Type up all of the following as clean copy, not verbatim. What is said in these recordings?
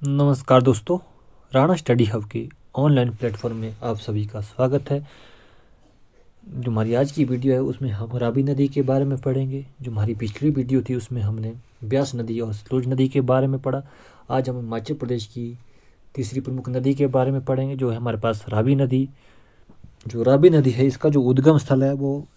नमस्कार दोस्तों, Rana study hub के ऑनलाइन प्लेटफॉर्म में आप सभी का स्वागत है। जो हमारी आज की वीडियो है उसमें हम रावी नदी के बारे में पढ़ेंगे। जो हमारी पिछली वीडियो थी उसमें हमने ब्यास नदी और सतलुज नदी के बारे में पढ़ा। आज हम हिमाचल प्रदेश की तीसरी प्रमुख नदी के बारे में पढ़ेंगे, जो है हमारे पास रावी नदी। जो रावी नदी है इसका जो उद्गम स्थल है वो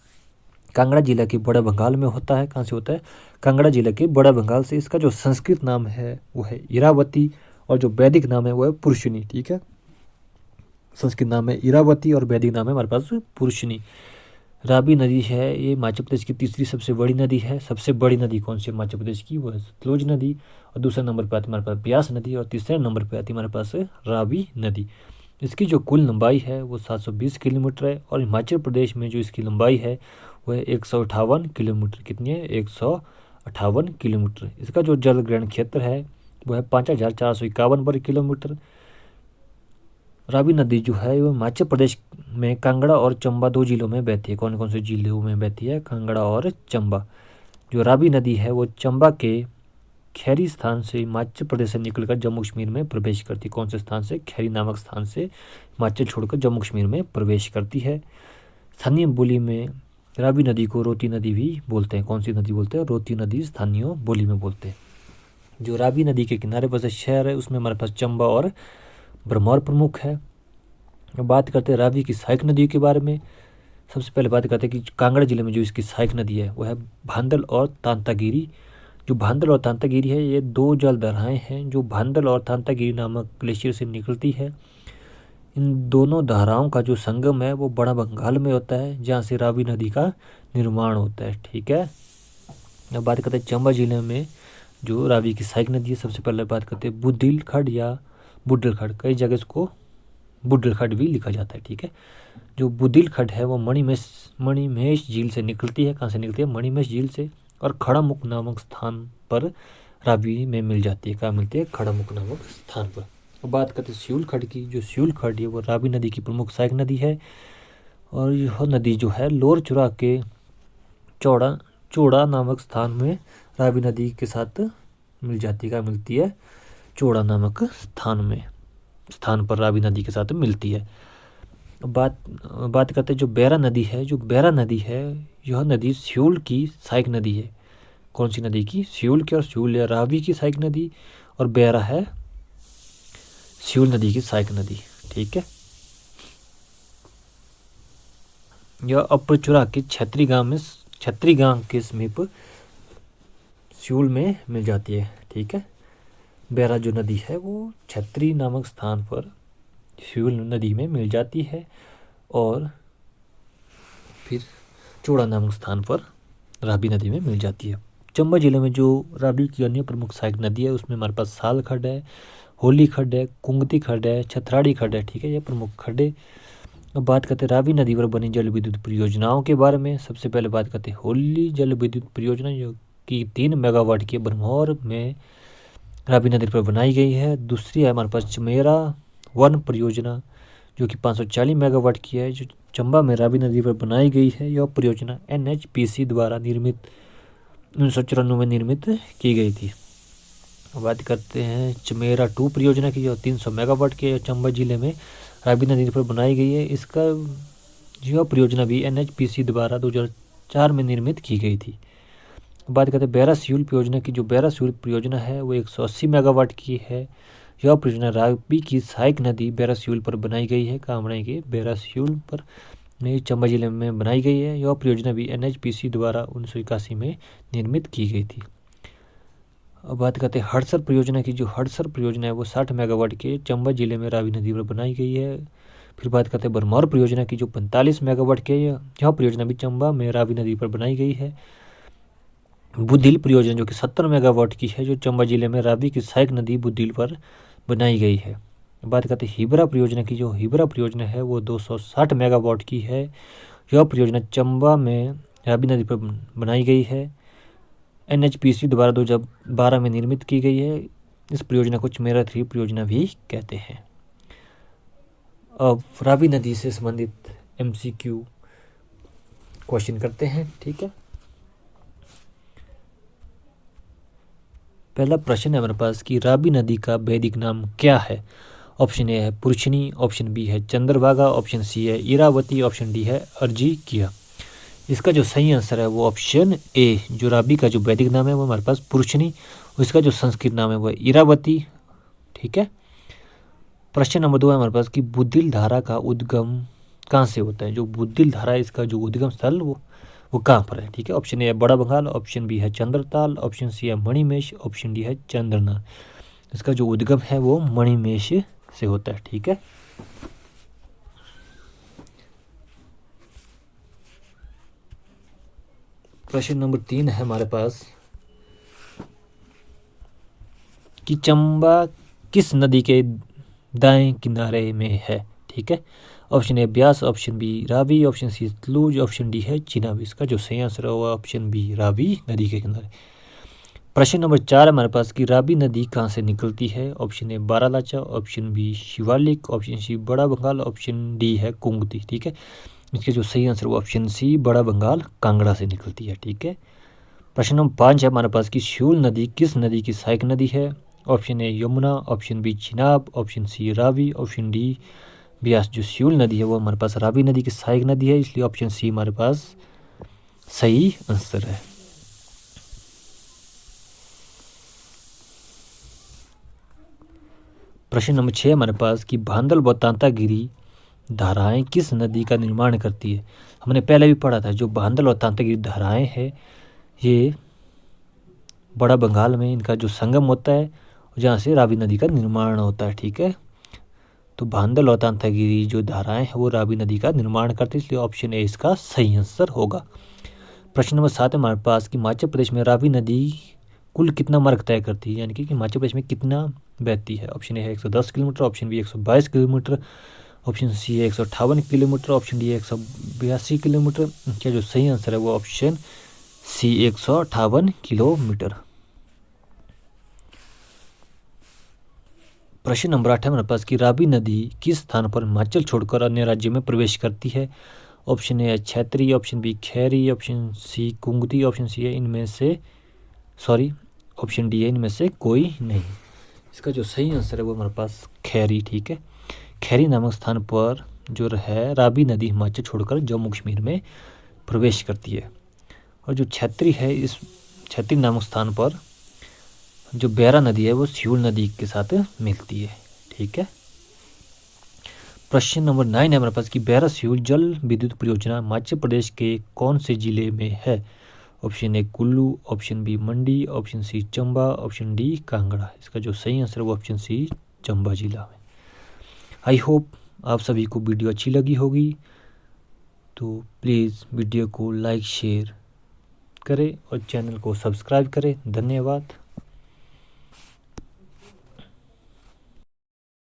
कांगड़ा जिला के बड़ा बंगाल में होता है। कहाँ से होता है? कांगड़ा जिला के बड़ा बंगाल से। इसका जो संस्कृत नाम है वो है इरावती और जो वैदिक नाम है वो है पुरुषिनी। ठीक है, संस्कृत नाम है इरावती और वैदिक नाम है हमारे पास पुरुषिनी। रावी नदी है ये हिमाचल प्रदेश की तीसरी सबसे बड़ी नदी है। सबसे बड़ी नदी कौन सी हिमाचल प्रदेश की? वो है सतलुज नदी। और दूसरे नंबर पर आती है हमारे पास ब्यास नदी और तीसरे नंबर पर आती है हमारे पास रावी नदी। इसकी जो कुल लंबाई है वो 720 किलोमीटर है और हिमाचल प्रदेश में जो इसकी लंबाई है वह 158 किलोमीटर। कितनी है? 158 किलोमीटर। इसका जो जल ग्रहण क्षेत्र है वो है 5451 वर्ग किलोमीटर। रावी नदी जो है वो हिमाचल प्रदेश में कांगड़ा और चंबा दो जिलों में बहती है। कौन कौन से जिलों में बहती है? कांगड़ा और चंबा। जो रावी नदी है वो चंबा के खैरी स्थान से हिमाचल प्रदेश से निकलकर जम्मू कश्मीर में प्रवेश करती है। कौन से स्थान से? खैरी नामक स्थान से हिमाचल छोड़कर जम्मू कश्मीर में प्रवेश करती है। स्थानीय बोली में रावी नदी को रोती नदी भी बोलते हैं। कौन सी नदी बोलते हैं? रोती नदी स्थानीय बोली में बोलते हैं। जो रावी नदी के किनारे पर शहर है उसमें हमारे पास चंबा और भरमौर प्रमुख है। अब बात करते हैं रावी की सहायक नदियों के बारे में। सबसे पहले बात करते हैं कि कांगड़ा जिले में जो इसकी सहायक नदी है वो है भांदल और तांतागिरी। जो भांदल और तांतागिरी है ये दो जल धाराएं हैं जो भांदल और तांतागिरी नामक ग्लेशियर से निकलती है। इन दोनों धाराओं का जो संगम है वो बड़ा बंगाल में होता है, जहाँ से रावी नदी का निर्माण होता है। ठीक है, अब बात करते हैं चंबा जिले में जो रावी की सहायक नदी है। सबसे पहले बात करते हैं बुद्धिलखंड या बुड्ढलखंड, कई जगह इसको बुड्ढलखंड भी लिखा जाता है। ठीक है, जो बुद्धिलखंड है वो मणिमहेश झील से निकलती है। कहाँ से निकलती है? मणिमहेश झील से। और खड़ामुख नामक स्थान पर रावी में मिल जाती है। कहाँ मिलती है? खड़ामुख नामक स्थान पर। अब बात करते हैं सियूल खंड की। जो सियूल खंड है वो रावी नदी की प्रमुख सहायक नदी है और यह नदी जो है लोर चुरा के चौड़ा नामक स्थान में रावी नदी के साथ मिल जाती है। क्या मिलती है? चौड़ा नामक स्थान पर रावी नदी के साथ मिलती है। बात करते हैं जो बैरा नदी है। जो बैरा नदी है यह नदी सियूल की सहायक नदी है। कौन सी नदी की? सियूल की। और सियूल है रावी की सहायक नदी और बैरा है सियूल नदी की सहायक नदी। ठीक है, यह अपचुरा के छत्री गांव के समीप सियूल में मिल जाती है। ठीक है, बैरा जो नदी है वो छत्री नामक स्थान पर सियूल नदी में मिल जाती है और फिर चौड़ा नामक स्थान पर रावी नदी में मिल जाती है। चंबा जिले में जो रावी की अन्य प्रमुख सहायक नदी है उसमें हमारे पास साल खड्ड है, होली खड्ड है, कुंगती खड्ड है, छथराड़ी खड्ड है। ठीक है, ये प्रमुख खड्ड है। अब बात करते हैं रावी नदी पर बनी जल विद्युत परियोजनाओं के बारे में। सबसे पहले बात करते हैं होली जल विद्युत परियोजना जो कि 3 मेगावाट की भरमौर में रावी नदी पर बनाई गई है। दूसरी है हमारे पास चमेरा वन परियोजना जो कि 540 मेगावाट की है, जो चंबा में रावी नदी पर बनाई गई है। यह परियोजना NHPC द्वारा 1994 में निर्मित की गई थी। बात करते हैं चमेरा 2 परियोजना की जो 300 मेगावाट की है, चंबा जिले में रावी नदी पर बनाई गई है। इसका यह परियोजना भी NHPC द्वारा 2004 में निर्मित की गई थी। बात करते हैं बैरा सियूल परियोजना की। जो बैरा सियूल परियोजना है वो 180 मेगावाट की है। यह परियोजना रावी की सहायक नदी बैरा सियूल पर बनाई गई है। कहाँ बनाई गई? बैरा सियूल पर चंबा जिले में बनाई गई है। यह परियोजना भी NHPC द्वारा 1981 में निर्मित की गई थी। अब बात करते हैं हड़सर परियोजना की। जो हड़सर परियोजना है वो 60 मेगावाट के चंबा जिले में रावी नदी पर बनाई गई है। फिर बात करते हैं भरमौर परियोजना की जो 45 मेगावाट की है। यह परियोजना भी चंबा में रावी नदी पर बनाई गई है। बुद्धिल परियोजना जो कि 70 मेगावाट की है, जो चंबा जिले में रावी की सहायक नदी बुद्धिल पर बनाई गई है। बात करते हैं हिबरा परियोजना की। जो हिबरा परियोजना है वो 260 मेगावाट की है। यह परियोजना चंबा में रावी नदी पर बनाई गई है। NHPC द्वारा 2012 में निर्मित की गई है। इस परियोजना को चमेरा 3 परियोजना भी कहते हैं। अब रावी नदी से संबंधित MCQ क्वेश्चन करते हैं। ठीक है, पहला प्रश्न है हमारे पास कि रावी नदी का वैदिक नाम क्या है। ऑप्शन ए है पुरुषनी, ऑप्शन बी है चंद्रभागा, ऑप्शन सी है इरावती, ऑप्शन डी है अर्जिकिया। इसका जो सही आंसर है वो ऑप्शन ए, जो रावी का जो वैदिक नाम है वो हमारे पास पुरुषनी, उसका जो संस्कृत नाम है वो इरावती। ठीक है। प्रश्न नंबर 2 है हमारे पास कि बुद्धिल धारा का उद्गम कहाँ से होता है। जो बुद्धिल धारा है इसका जो उद्गम स्थल वो कहाँ पर है। ठीक है। ऑप्शन ए है बड़ा बंगाल, ऑप्शन बी है चंद्रताल, ऑप्शन सी है मणिमेश, ऑप्शन डी है चंद्रनाथ। इसका जो उद्गम है वो मणिमेश से होता है। ठीक है। प्रश्न नंबर 3 है हमारे पास कि चंबा किस नदी के दाएं किनारे में है। ठीक है। Option A Beas, option B Ravi, option C Sutlej, option D है चिनाब। इसका जो सही आंसर होगा ऑप्शन बी, रावी नदी के किनारे। प्रश्न नंबर 4 है हमारे पास कि रावी नदी कहाँ से निकलती है। Option A Baralacha, option B Shivalik, option C Bara Bangal, option D है कुंगती। ठीक है। इसके जो सही आंसर वो ऑप्शन सी, बड़ा बंगाल कांगड़ा से निकलती है। ठीक है। प्रश्न नंबर 5 है हमारे पास कि स्यूल नदी किस नदी की सहायक नदी है। Option A Yamuna, option B Chenab, option C Ravi, option D Beas. जो स्यूल नदी है वो हमारे पास रावी नदी की सहायक नदी है, इसलिए ऑप्शन सी हमारे पास सही आंसर है। प्रश्न नंबर 6 हमारे पास कि भांदल व तांतागिरी धाराएं किस नदी का निर्माण करती है। हमने पहले भी पढ़ा था जो भांदल और तांतागिरी धाराएं हैं ये बड़ा बंगाल में इनका जो संगम होता है जहाँ से रावी नदी का निर्माण होता है। ठीक है। तो भांदल और तांतागिरी जो धाराएं हैं वो रावी नदी का निर्माण करती है, इसलिए ऑप्शन ए इसका सही आंसर होगा। प्रश्न नंबर 7 हमारे पास कि हिमाचल प्रदेश में रावी नदी कुल कितना मार्ग तय करती है, यानी कि हिमाचल प्रदेश में कितना बहती है। ऑप्शन ए है 110 kilometre, option B 122 kilometre, option C है 158 किलोमीटर, ऑप्शन डी है 182 किलोमीटर। क्या जो सही आंसर है वो ऑप्शन सी 158 किलोमीटर। प्रश्न नंबर 8 है हमारे पास कि रावी नदी किस स्थान पर हिमाचल छोड़कर अन्य राज्यों में प्रवेश करती है। ऑप्शन ए है छैत्री, ऑप्शन बी खैरी, ऑप्शन सी कुंगती, ऑप्शन सी है इनमें से ऑप्शन डी है इनमें से कोई नहीं। इसका जो सही आंसर है वो हमारे पास खैरी। ठीक है। खैरी नामक स्थान पर जो है रावी नदी हिमाचल छोड़कर जम्मू कश्मीर में प्रवेश करती है, और जो छैत्री है इस छैत्री नामक स्थान पर जो बैरा नदी है वो स्यूल नदी के साथ मिलती है। ठीक है। प्रश्न नंबर 9 है हमारे पास कि बैरा स्यूल जल विद्युत परियोजना हिमाचल प्रदेश के कौन से जिले में है। Option A Kullu, option B Mandi, option C Chamba, option D Kangra. इसका जो सही आंसर है वो ऑप्शन सी चंबा जिला में। आई होप आप सभी को वीडियो अच्छी लगी होगी, तो प्लीज़ वीडियो को लाइक शेयर करें और चैनल को सब्सक्राइब करें। धन्यवाद।